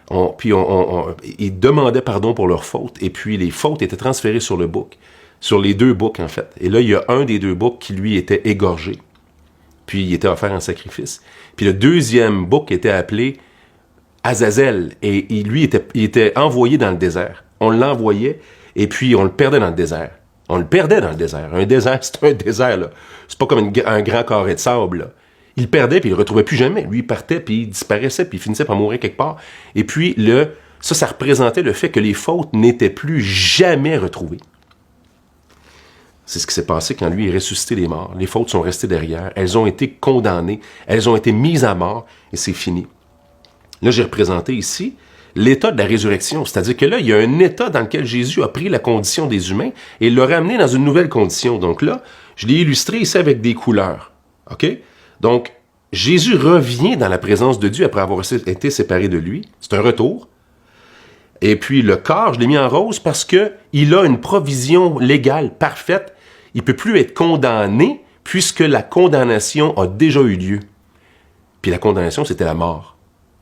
[SPEAKER 1] Ils demandaient pardon pour leurs fautes. Et puis les fautes étaient transférées sur le bouc. Sur les 2 boucs, en fait. Et là, il y a un des 2 boucs qui, lui, était égorgé. Puis il était offert en sacrifice. Puis le deuxième bouc était appelé Azazel. Et lui, il était envoyé dans le désert. On l'envoyait, et puis on le perdait dans le désert. On le perdait dans le désert. Un désert, c'est un désert, là. C'est pas comme un grand carré de sable, là. Il le perdait, puis il le retrouvait plus jamais. Lui, il partait, puis il disparaissait, puis il finissait par mourir quelque part. Et puis, ça représentait le fait que les fautes n'étaient plus jamais retrouvées. C'est ce qui s'est passé quand lui est ressuscité des morts. Les fautes sont restées derrière. Elles ont été condamnées. Elles ont été mises à mort. Et c'est fini. Là, j'ai représenté ici l'état de la résurrection. C'est-à-dire que là, il y a un état dans lequel Jésus a pris la condition des humains et l'a ramené dans une nouvelle condition. Donc là, je l'ai illustré ici avec des couleurs. OK? Donc, Jésus revient dans la présence de Dieu après avoir été séparé de lui. C'est un retour. Et puis le corps, je l'ai mis en rose parce qu'il a une provision légale parfaite. Il ne peut plus être condamné puisque la condamnation a déjà eu lieu. Puis la condamnation, c'était la mort.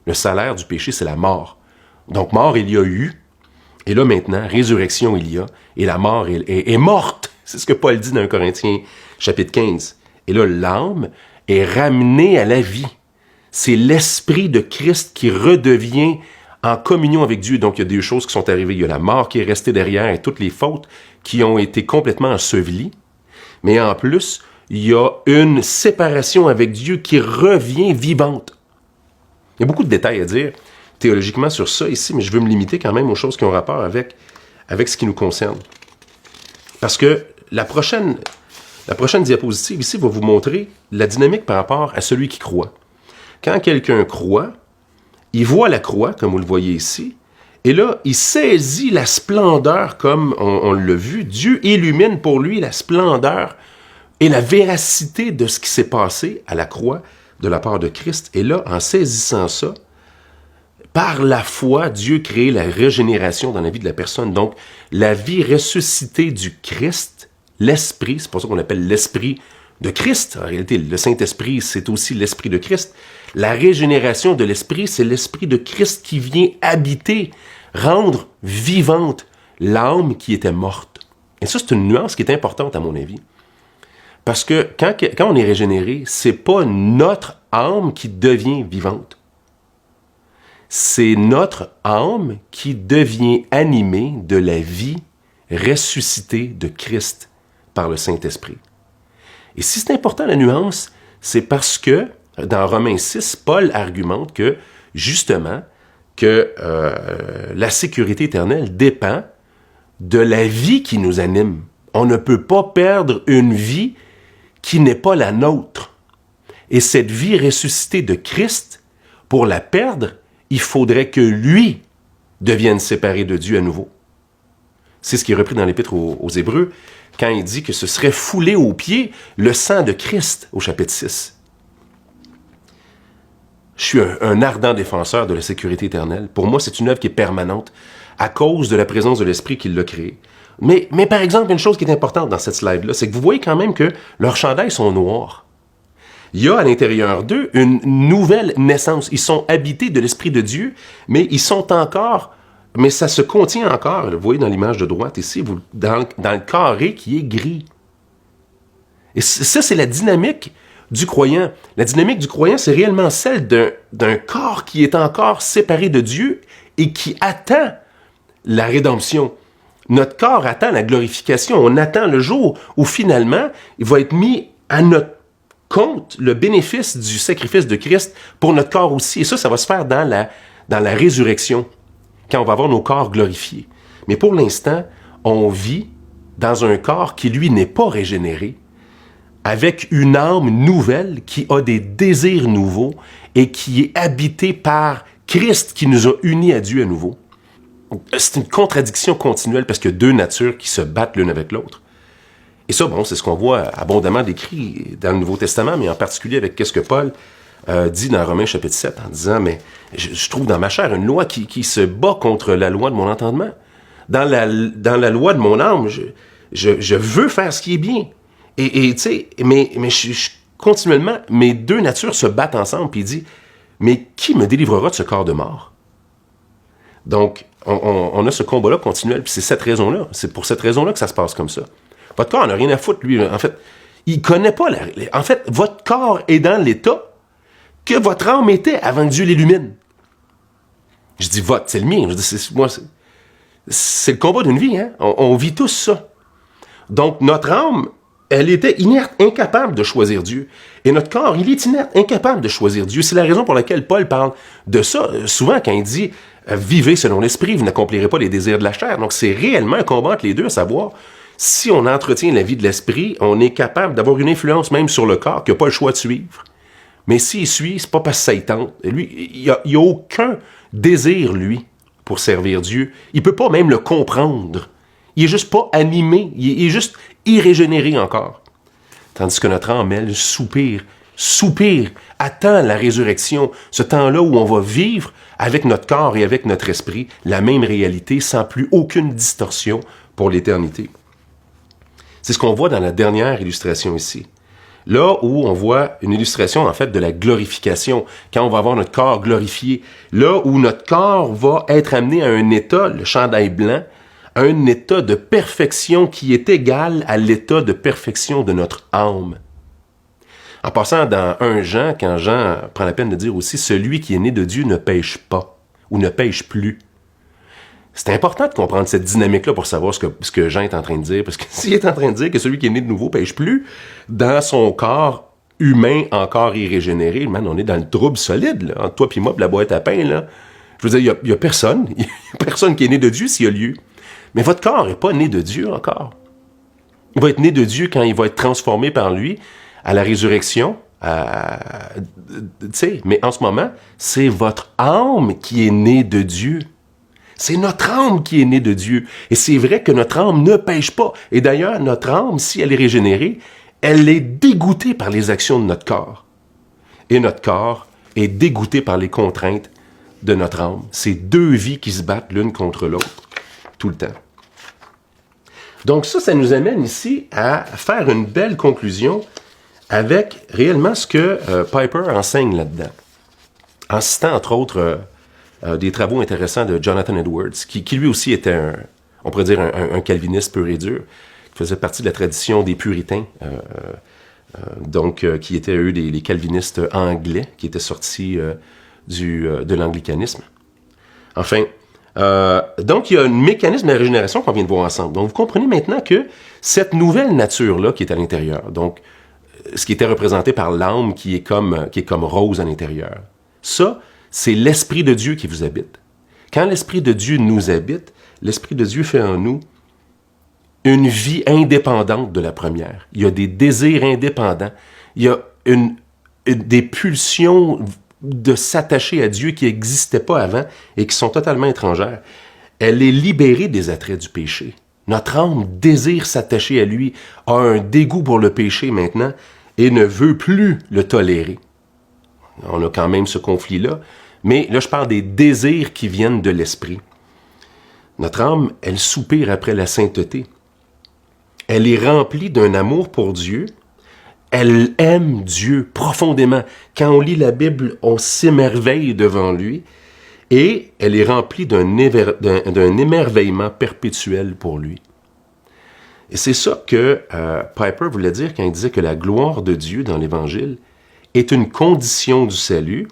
[SPEAKER 1] Le salaire du péché, c'est la mort. Donc mort, il y a eu. Et là maintenant, résurrection, il y a. Et la mort est morte. C'est ce que Paul dit dans 1 Corinthiens chapitre 15. Et là, l'âme est ramenée à la vie. C'est l'esprit de Christ qui redevient en communion avec Dieu. Donc, il y a des choses qui sont arrivées. Il y a la mort qui est restée derrière et toutes les fautes qui ont été complètement ensevelies. Mais en plus, il y a une séparation avec Dieu qui revient vivante. Il y a beaucoup de détails à dire théologiquement sur ça ici, mais je veux me limiter quand même aux choses qui ont rapport avec ce qui nous concerne. Parce que la prochaine diapositive ici va vous montrer la dynamique par rapport à celui qui croit. Quand quelqu'un croit, il voit la croix, comme vous le voyez ici, et là, il saisit la splendeur, comme on l'a vu. Dieu illumine pour lui la splendeur et la véracité de ce qui s'est passé à la croix de la part de Christ. Et là, en saisissant ça, Par la foi, Dieu crée la régénération dans la vie de la personne. Donc, la vie ressuscitée du Christ, l'Esprit, c'est pour ça qu'on appelle l'Esprit de Christ. En réalité, le Saint-Esprit, c'est aussi l'Esprit de Christ. La régénération de l'Esprit, c'est l'Esprit de Christ qui vient habiter, rendre vivante l'âme qui était morte. Et ça, c'est une nuance qui est importante à mon avis. Parce que quand on est régénéré, c'est pas notre âme qui devient vivante. C'est notre âme qui devient animée de la vie ressuscitée de Christ par le Saint-Esprit. Et si c'est important la nuance, c'est parce que dans Romains 6, Paul argumente que, justement, que la sécurité éternelle dépend de la vie qui nous anime. On ne peut pas perdre une vie qui n'est pas la nôtre. Et cette vie ressuscitée de Christ, pour la perdre, il faudrait que lui devienne séparé de Dieu à nouveau. C'est ce qui est repris dans l'Épître aux Hébreux, quand il dit que ce serait foulé aux pieds le sang de Christ, au chapitre 6. Je suis un ardent défenseur de la sécurité éternelle. Pour moi, c'est une œuvre qui est permanente à cause de la présence de l'Esprit qui l'a créée. Mais par exemple, une chose qui est importante dans cette slide-là, c'est que vous voyez quand même que leurs chandails sont noirs. Il y a à l'intérieur d'eux une nouvelle naissance. Ils sont habités de l'Esprit de Dieu, mais ils sont encore, mais ça se contient encore, vous voyez dans l'image de droite ici, dans le carré qui est gris. Et ça, c'est la dynamique du croyant. La dynamique du croyant, c'est réellement celle d'un corps qui est encore séparé de Dieu et qui attend la rédemption. Notre corps attend la glorification. On attend le jour où finalement, il va être mis à notre compte le bénéfice du sacrifice de Christ pour notre corps aussi. Et ça va se faire dans la résurrection, quand on va avoir nos corps glorifiés. Mais pour l'instant, on vit dans un corps qui, lui, n'est pas régénéré, avec une âme nouvelle qui a des désirs nouveaux et qui est habitée par Christ qui nous a unis à Dieu à nouveau. C'est une contradiction continuelle parce qu'il y a deux natures qui se battent l'une avec l'autre. Et ça, bon, c'est ce qu'on voit abondamment décrit dans le Nouveau Testament, mais en particulier avec qu'est-ce que Paul dit dans Romains chapitre 7 en disant, mais je trouve dans ma chair une loi qui se bat contre la loi de mon entendement. Dans la loi de mon âme, je veux faire ce qui est bien. Et tu sais, mais continuellement, mes deux natures se battent ensemble, puis il dit, mais qui me délivrera de ce corps de mort? Donc, on a ce combat-là continuel, puis c'est cette raison-là, c'est pour cette raison-là que ça se passe comme ça. Votre corps n'a rien à foutre, lui. En fait, il connaît pas en fait, votre corps est dans l'état que votre âme était avant que Dieu l'illumine. Je dis votre, c'est le mien. Je dis, c'est le combat d'une vie, hein? On vit tous ça. Donc, notre âme, elle était inerte, incapable de choisir Dieu. Et notre corps, il est inerte, incapable de choisir Dieu. C'est la raison pour laquelle Paul parle de ça. Souvent, quand il dit « Vivez selon l'esprit, vous n'accomplirez pas les désirs de la chair ». Donc, c'est réellement un combat entre les deux, à savoir, si on entretient la vie de l'esprit, on est capable d'avoir une influence même sur le corps qui n'a pas le choix de suivre. Mais s'il suit, c'est pas parce que ça y tente. Lui, il n'y a aucun désir, lui, pour servir Dieu. Il peut pas même le comprendre. Il est juste pas animé. Il est juste irrégénéré encore. Tandis que notre âme, elle, soupire, attend la résurrection, ce temps-là où on va vivre avec notre corps et avec notre esprit la même réalité sans plus aucune distorsion pour l'éternité. C'est ce qu'on voit dans la dernière illustration ici. Là où on voit une illustration, en fait, de la glorification, quand on va avoir notre corps glorifié, là où notre corps va être amené à un état, le chandail blanc, à un état de perfection qui est égal à l'état de perfection de notre âme. En passant dans 1 Jean, quand Jean prend la peine de dire aussi « Celui qui est né de Dieu ne pêche pas » ou « ne pêche plus ». C'est important de comprendre cette dynamique-là pour savoir ce que Jean est en train de dire. Parce que s'il est en train de dire que celui qui est né de nouveau ne pêche plus, dans son corps humain encore irrégénéré, man, on est dans le trouble solide, là, entre toi et moi, la boîte à pain, là. Je veux dire, il y a personne. Il y a personne qui est né de Dieu s'il y a lieu. Mais votre corps n'est pas né de Dieu encore. Il va être né de Dieu quand il va être transformé par lui à la résurrection. Mais en ce moment, c'est votre âme qui est née de Dieu. C'est notre âme qui est née de Dieu. Et c'est vrai que notre âme ne pêche pas. Et d'ailleurs, notre âme, si elle est régénérée, elle est dégoûtée par les actions de notre corps. Et notre corps est dégoûté par les contraintes de notre âme. C'est deux vies qui se battent l'une contre l'autre, tout le temps. Donc ça nous amène ici à faire une belle conclusion avec réellement ce que Piper enseigne là-dedans. En citant, entre autres, des travaux intéressants de Jonathan Edwards, qui lui aussi était, on pourrait dire, un calviniste pur et dur, qui faisait partie de la tradition des puritains, qui étaient, eux, les calvinistes anglais, qui étaient sortis de l'anglicanisme. Enfin, donc il y a un mécanisme de la régénération qu'on vient de voir ensemble. Donc vous comprenez maintenant que cette nouvelle nature-là qui est à l'intérieur, donc ce qui était représenté par l'âme qui est comme rose à l'intérieur, ça, c'est l'Esprit de Dieu qui vous habite. Quand l'Esprit de Dieu nous habite, l'Esprit de Dieu fait en nous une vie indépendante de la première. Il y a des désirs indépendants. Il y a des pulsions de s'attacher à Dieu qui n'existaient pas avant et qui sont totalement étrangères. Elle est libérée des attraits du péché. Notre âme désire s'attacher à lui, a un dégoût pour le péché maintenant et ne veut plus le tolérer. On a quand même ce conflit-là, mais là je parle des désirs qui viennent de l'esprit. Notre âme, elle soupire après la sainteté. Elle est remplie d'un amour pour Dieu. Elle aime Dieu profondément. Quand on lit la Bible, on s'émerveille devant lui. Et elle est remplie d'un émerveillement perpétuel pour lui. Et c'est ça que Piper voulait dire quand il disait que la gloire de Dieu dans l'Évangile est une condition du salut,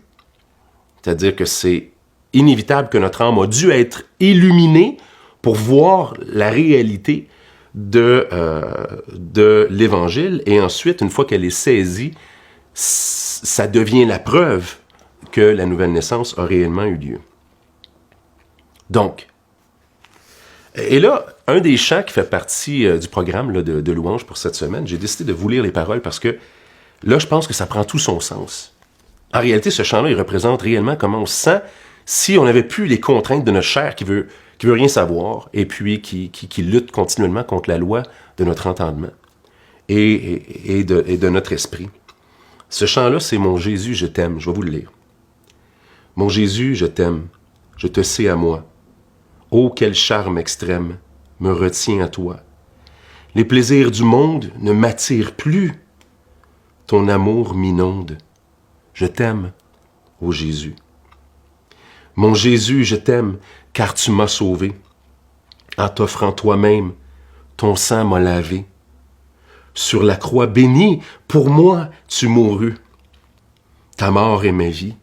[SPEAKER 1] c'est-à-dire que c'est inévitable que notre âme a dû être illuminée pour voir la réalité de l'Évangile, et ensuite, une fois qu'elle est saisie, ça devient la preuve que la nouvelle naissance a réellement eu lieu. Donc, et là, un des chants qui fait partie du programme là, de louange pour cette semaine, j'ai décidé de vous lire les paroles parce que là, je pense que ça prend tout son sens. En réalité, ce chant-là, il représente réellement comment on se sent si on n'avait plus les contraintes de notre chair qui veut rien savoir et puis qui lutte continuellement contre la loi de notre entendement et de notre esprit. Ce chant-là, c'est « Mon Jésus, je t'aime ». Je vais vous le lire. « Mon Jésus, je t'aime, je te sais à moi. Oh, quel charme extrême me retient à toi. Les plaisirs du monde ne m'attirent plus. Ton amour m'inonde. Je t'aime, ô Jésus. Mon Jésus, je t'aime, car tu m'as sauvé. En t'offrant toi-même, ton sang m'a lavé. Sur la croix bénie, pour moi, tu mourus. Ta mort est ma vie.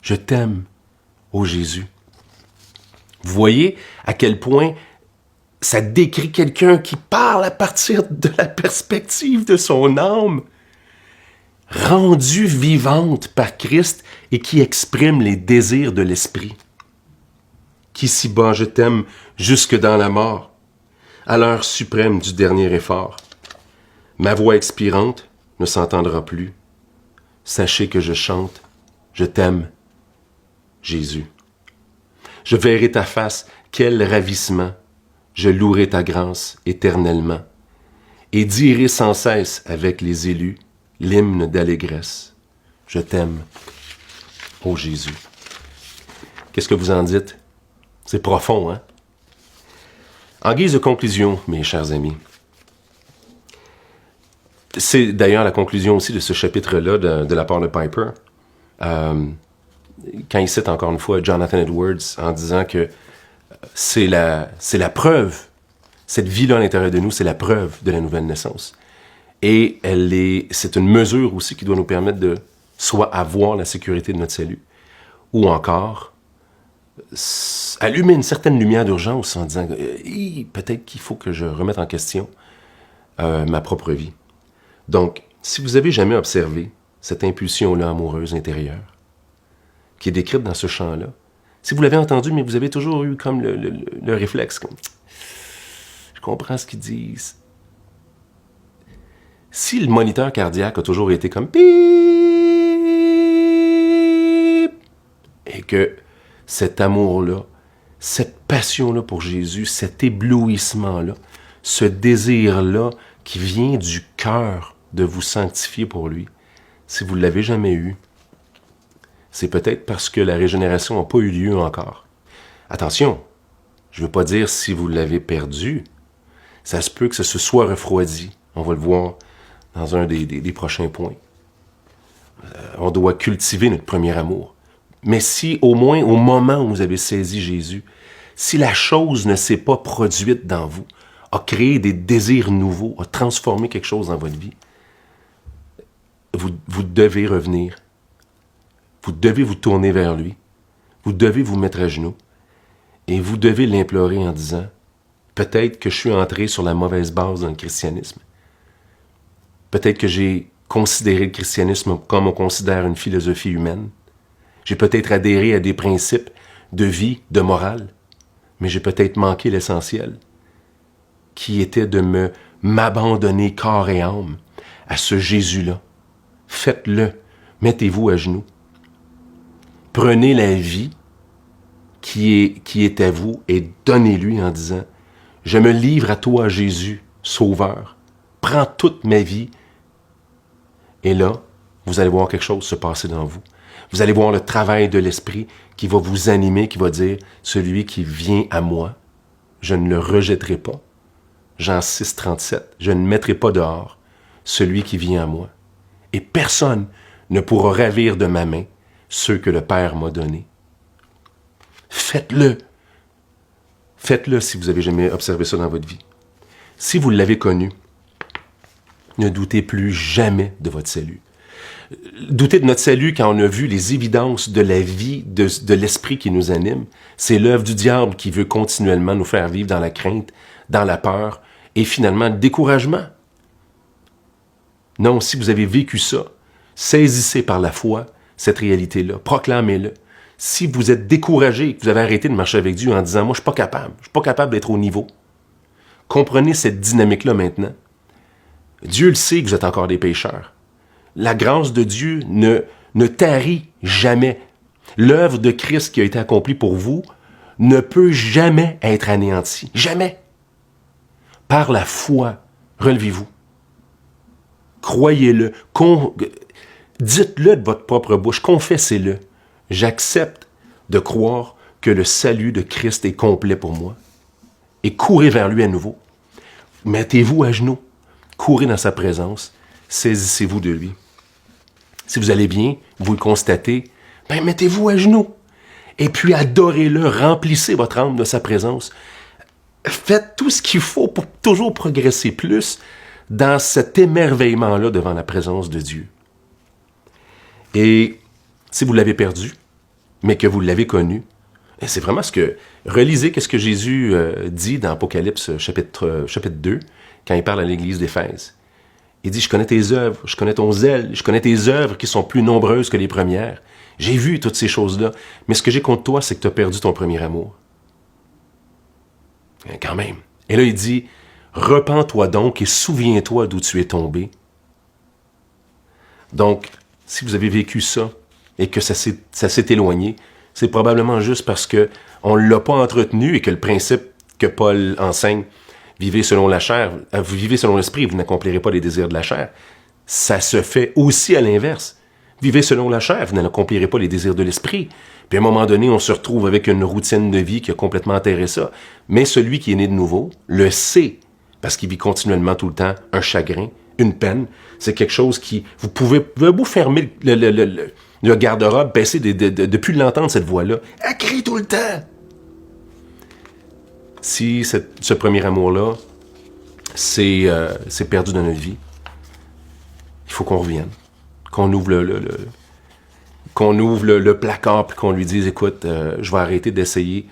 [SPEAKER 1] Je t'aime, ô Jésus. Vous voyez à quel point ça décrit quelqu'un qui parle à partir de la perspective de son âme, rendue vivante par Christ et qui exprime les désirs de l'esprit. Qu'ici-bas je t'aime jusque dans la mort, à l'heure suprême du dernier effort. Ma voix expirante ne s'entendra plus. Sachez que je chante, je t'aime, Jésus. Je verrai ta face, quel ravissement. Je louerai ta grâce éternellement et dirai sans cesse avec les élus l'hymne d'allégresse. Je t'aime, ô Jésus. Qu'est-ce que vous en dites? C'est profond, hein? En guise de conclusion, mes chers amis, c'est d'ailleurs la conclusion aussi de ce chapitre-là de la part de Piper, quand il cite encore une fois Jonathan Edwards en disant que c'est la preuve, cette vie-là à l'intérieur de nous, c'est la preuve de la nouvelle naissance. Et c'est une mesure aussi qui doit nous permettre de soit avoir la sécurité de notre salut, ou encore allumer une certaine lumière d'urgence en disant peut-être qu'il faut que je remette en question ma propre vie. Donc, si vous avez jamais observé cette impulsion-là amoureuse intérieure, qui est décrite dans ce chant-là, si vous l'avez entendu, mais vous avez toujours eu comme le réflexe, comme, je comprends ce qu'ils disent. Si le moniteur cardiaque a toujours été comme pip, et que cet amour-là, cette passion-là pour Jésus, cet éblouissement-là, ce désir-là qui vient du cœur de vous sanctifier pour lui, si vous ne l'avez jamais eu, c'est peut-être parce que la régénération n'a pas eu lieu encore. Attention, je ne veux pas dire si vous l'avez perdu, ça se peut que ça se soit refroidi. On va le voir dans un des prochains points. On doit cultiver notre premier amour. Mais si au moins au moment où vous avez saisi Jésus, si la chose ne s'est pas produite dans vous, a créé des désirs nouveaux, a transformé quelque chose dans votre vie, vous devez revenir. Vous devez vous tourner vers lui. Vous devez vous mettre à genoux. Et vous devez l'implorer en disant, peut-être que je suis entré sur la mauvaise base dans le christianisme. Peut-être que j'ai considéré le christianisme comme on considère une philosophie humaine. J'ai peut-être adhéré à des principes de vie, de morale, mais j'ai peut-être manqué l'essentiel, qui était de m'abandonner corps et âme à ce Jésus-là. Faites-le. Mettez-vous à genoux. Prenez la vie qui est à vous et donnez-lui en disant, je me livre à toi, Jésus, Sauveur. Prends toute ma vie. Et là, vous allez voir quelque chose se passer dans vous. Vous allez voir le travail de l'Esprit qui va vous animer, qui va dire, celui qui vient à moi, je ne le rejetterai pas. Jean 6, 37, je ne mettrai pas dehors celui qui vient à moi. Et personne ne pourra ravir de ma main ceux que le Père m'a donnés. Faites-le. Faites-le si vous n'avez jamais observé ça dans votre vie. Si vous l'avez connu, ne doutez plus jamais de votre salut. Douter de notre salut quand on a vu les évidences de la vie, de l'esprit qui nous anime, c'est l'œuvre du diable qui veut continuellement nous faire vivre dans la crainte, dans la peur et finalement le découragement. Non, si vous avez vécu ça, saisissez par la foi cette réalité-là, proclamez-le. Si vous êtes découragé, que vous avez arrêté de marcher avec Dieu en disant « Moi, je suis pas capable d'être au niveau », comprenez cette dynamique-là maintenant. Dieu le sait que vous êtes encore des pécheurs. La grâce de Dieu ne tarit jamais. L'œuvre de Christ qui a été accomplie pour vous ne peut jamais être anéantie. Jamais. Par la foi, relevez-vous. Croyez-le. Dites-le de votre propre bouche. Confessez-le. J'accepte de croire que le salut de Christ est complet pour moi. Et courez vers lui à nouveau. Mettez-vous à genoux. Courez dans sa présence. Saisissez-vous de lui. Si vous allez bien, vous le constatez, mettez-vous à genoux. Et puis adorez-le, remplissez votre âme de sa présence. Faites tout ce qu'il faut pour toujours progresser plus dans cet émerveillement-là devant la présence de Dieu. Et si vous l'avez perdu, mais que vous l'avez connu, c'est vraiment relisez ce que Jésus dit dans Apocalypse chapitre 2, quand il parle à l'église d'Éphèse. Il dit, je connais tes œuvres, je connais ton zèle, je connais tes œuvres qui sont plus nombreuses que les premières. J'ai vu toutes ces choses-là, mais ce que j'ai contre toi, c'est que tu as perdu ton premier amour. Quand même. Et là, il dit, repens-toi donc et souviens-toi d'où tu es tombé. Donc, si vous avez vécu ça et que ça s'est éloigné, c'est probablement juste parce qu'on ne l'a pas entretenu et que le principe que Paul enseigne, vivez selon la chair, vous vivez selon l'esprit, vous n'accomplirez pas les désirs de la chair. Ça se fait aussi à l'inverse. Vivez selon la chair, vous n'accomplirez pas les désirs de l'esprit. Puis à un moment donné, on se retrouve avec une routine de vie qui a complètement enterré ça. Mais celui qui est né de nouveau le sait, parce qu'il vit continuellement tout le temps un chagrin, une peine. C'est quelque chose qui... Vous pouvez vous fermer le garde-robe, baisser de plus l'entendre, cette voix-là. Elle crie tout le temps. Si ce premier amour-là, c'est perdu dans notre vie, il faut qu'on revienne, qu'on ouvre le placard puis qu'on lui dise, écoute, je vais arrêter d'essayer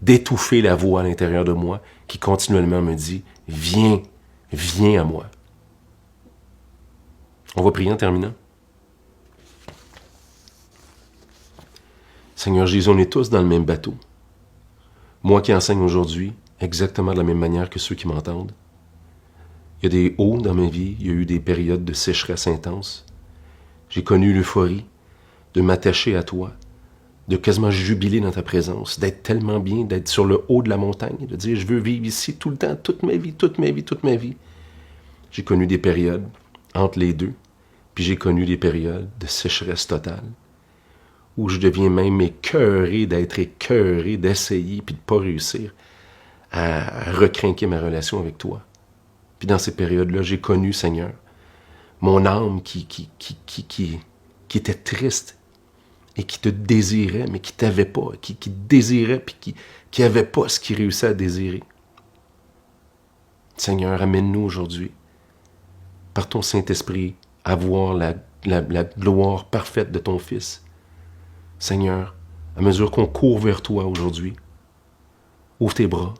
[SPEAKER 1] d'étouffer la voix à l'intérieur de moi qui continuellement me dit, viens à moi. On va prier en terminant. Seigneur Jésus, on est tous dans le même bateau. Moi qui enseigne aujourd'hui, exactement de la même manière que ceux qui m'entendent. Il y a des hauts dans ma vie, il y a eu des périodes de sécheresse intense. J'ai connu l'euphorie de m'attacher à toi, de quasiment jubiler dans ta présence, d'être tellement bien, d'être sur le haut de la montagne, de dire je veux vivre ici tout le temps, toute ma vie, toute ma vie, toute ma vie. J'ai connu des périodes entre les deux, puis j'ai connu des périodes de sécheresse totale, où je deviens même écœuré d'être écœuré, d'essayer, puis de ne pas réussir à recrinquer ma relation avec toi. Puis dans ces périodes-là, j'ai connu, Seigneur, mon âme qui était triste et qui te désirait, mais qui t'avait pas, qui désirait, puis qui n'avait pas ce qu'il réussissait à désirer. Seigneur, amène-nous aujourd'hui, par ton Saint-Esprit, à voir la gloire parfaite de ton Fils. Seigneur, à mesure qu'on court vers toi aujourd'hui, ouvre tes bras,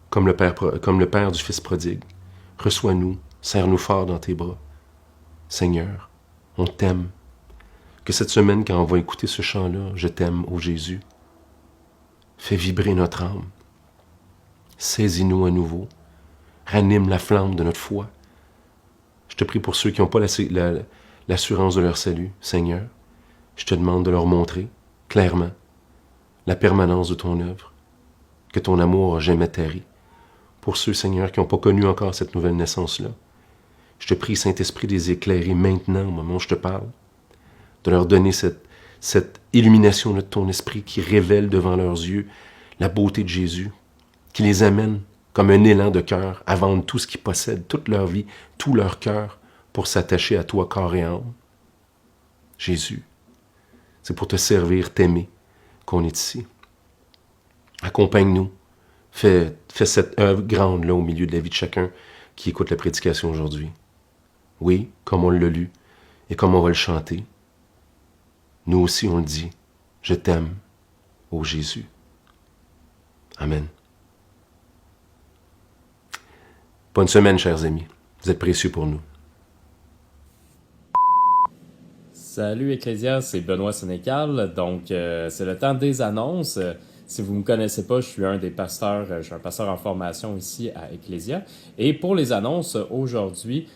[SPEAKER 1] comme le Père du Fils prodigue. Reçois-nous, serre-nous fort dans tes bras. Seigneur, on t'aime. Que cette semaine, quand on va écouter ce chant-là, je t'aime, ô Jésus, fais vibrer notre âme. Saisis-nous à nouveau. Ranime la flamme de notre foi. Je te prie pour ceux qui n'ont pas l'assurance de leur salut, Seigneur. Je te demande de leur montrer clairement la permanence de ton œuvre, que ton amour n'a jamais tari. Pour ceux, Seigneur, qui n'ont pas connu encore cette nouvelle naissance-là, je te prie, Saint-Esprit, de les éclairer maintenant, au moment où je te parle, de leur donner cette illumination de ton esprit qui révèle devant leurs yeux la beauté de Jésus, qui les amène comme un élan de cœur à vendre tout ce qu'ils possèdent, toute leur vie, tout leur cœur, pour s'attacher à toi corps et âme. Jésus, c'est pour te servir, t'aimer, qu'on est ici. Accompagne-nous. Fais cette œuvre grande là au milieu de la vie de chacun qui écoute la prédication aujourd'hui. Oui, comme on l'a lu et comme on va le chanter, nous aussi on le dit, je t'aime, ô Jésus. Amen. Bonne semaine, chers amis. Vous êtes précieux pour nous.
[SPEAKER 2] Salut Ecclésia, c'est Benoît Sénécal. Donc, c'est le temps des annonces. Si vous ne me connaissez pas, je suis un des pasteurs, je suis un pasteur en formation ici à Ecclésia. Et pour les annonces aujourd'hui,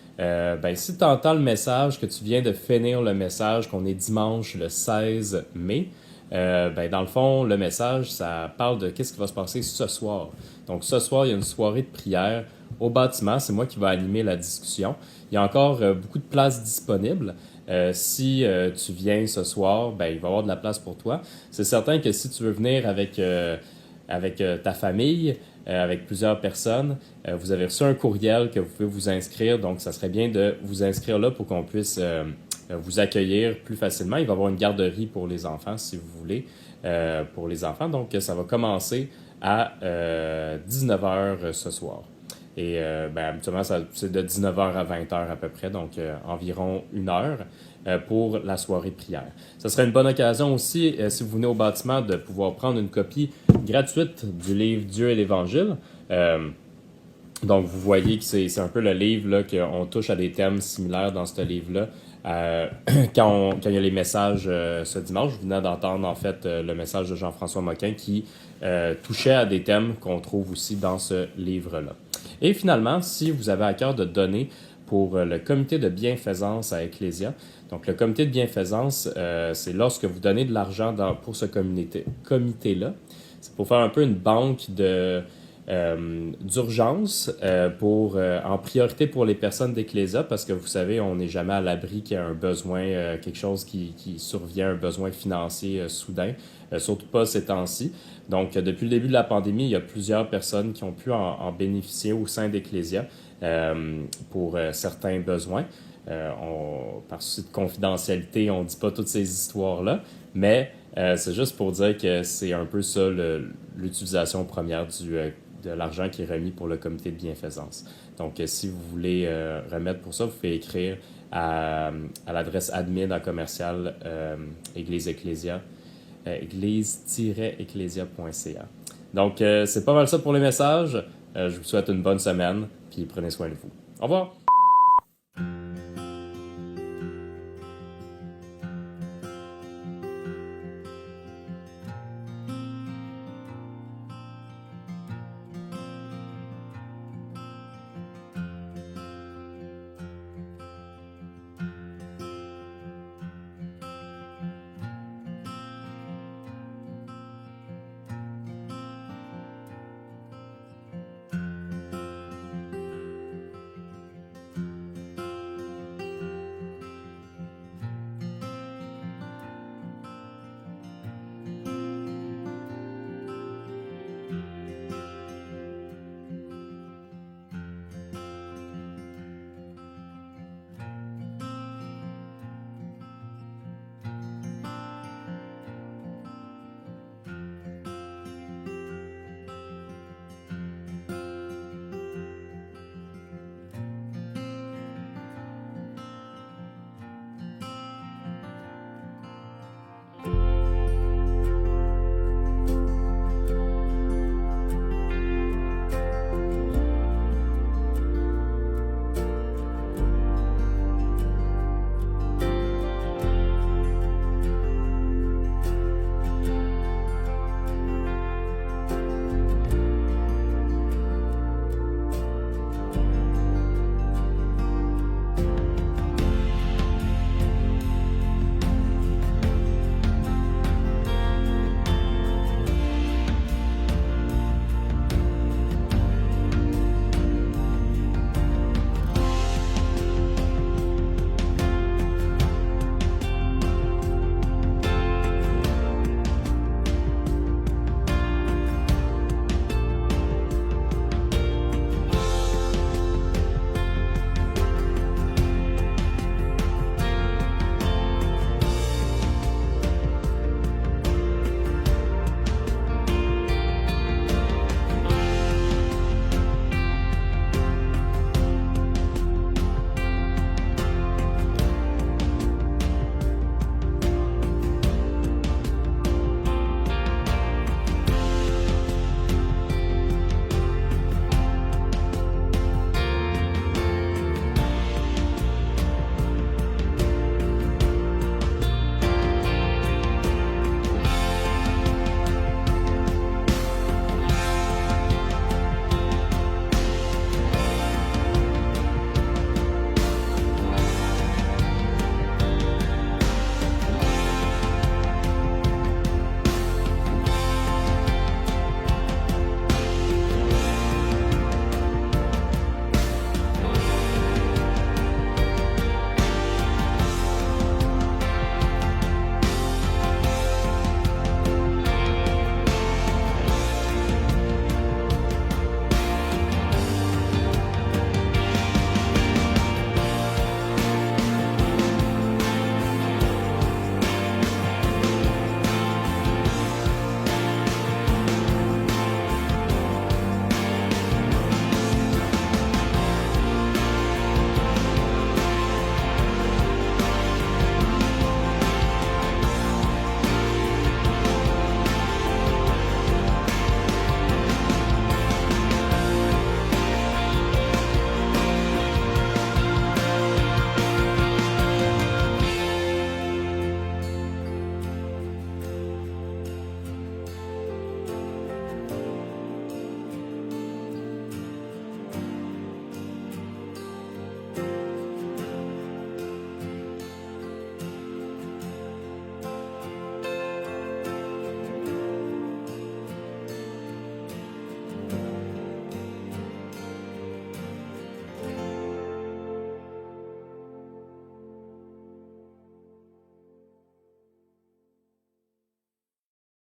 [SPEAKER 2] si tu entends le message, que tu viens de finir le message, qu'on est dimanche le 16 mai, dans le fond, le message, ça parle de qu'est-ce qui va se passer ce soir. Donc, ce soir, il y a une soirée de prière au bâtiment. C'est moi qui vais animer la discussion. Il y a encore beaucoup de places disponibles. Si tu viens ce soir, il va y avoir de la place pour toi. C'est certain que si tu veux venir avec ta famille, avec plusieurs personnes, vous avez reçu un courriel que vous pouvez vous inscrire. Donc, ça serait bien de vous inscrire là pour qu'on puisse vous accueillir plus facilement. Il va y avoir une garderie pour les enfants, si vous voulez, pour les enfants. Donc, ça va commencer à 19h ce soir. Et habituellement, c'est de 19h à 20h à peu près, donc environ 1 heure pour la soirée de prière. Ça serait une bonne occasion aussi, si vous venez au bâtiment, de pouvoir prendre une copie gratuite du livre Dieu et l'Évangile. Donc, vous voyez que c'est un peu le livre là, qu'on touche à des thèmes similaires dans ce livre-là. Quand il y a les messages ce dimanche, je venais d'entendre en fait le message de Jean-François Moquin qui touchait à des thèmes qu'on trouve aussi dans ce livre-là. Et finalement, si vous avez à cœur de donner pour le comité de bienfaisance à Ecclésia, donc le comité de bienfaisance, c'est lorsque vous donnez de l'argent pour ce comité-là, c'est pour faire un peu une banque d'urgence en priorité pour les personnes d'Ecclésia, parce que vous savez, on n'est jamais à l'abri qu'il y ait un besoin, quelque chose qui survient, un besoin financier soudain, surtout pas ces temps-ci. Donc, depuis le début de la pandémie, il y a plusieurs personnes qui ont pu en bénéficier au sein d'Ecclésia pour certains besoins. Par souci de confidentialité, on ne dit pas toutes ces histoires-là, mais c'est juste pour dire que c'est un peu ça l'utilisation première de l'argent qui est remis pour le comité de bienfaisance. Donc, si vous voulez remettre pour ça, vous pouvez écrire à l'adresse admin en commercial église-ecclésia, église-ecclésia.ca. Donc, c'est pas mal ça pour les messages. Je vous souhaite une bonne semaine, puis prenez soin de vous. Au revoir!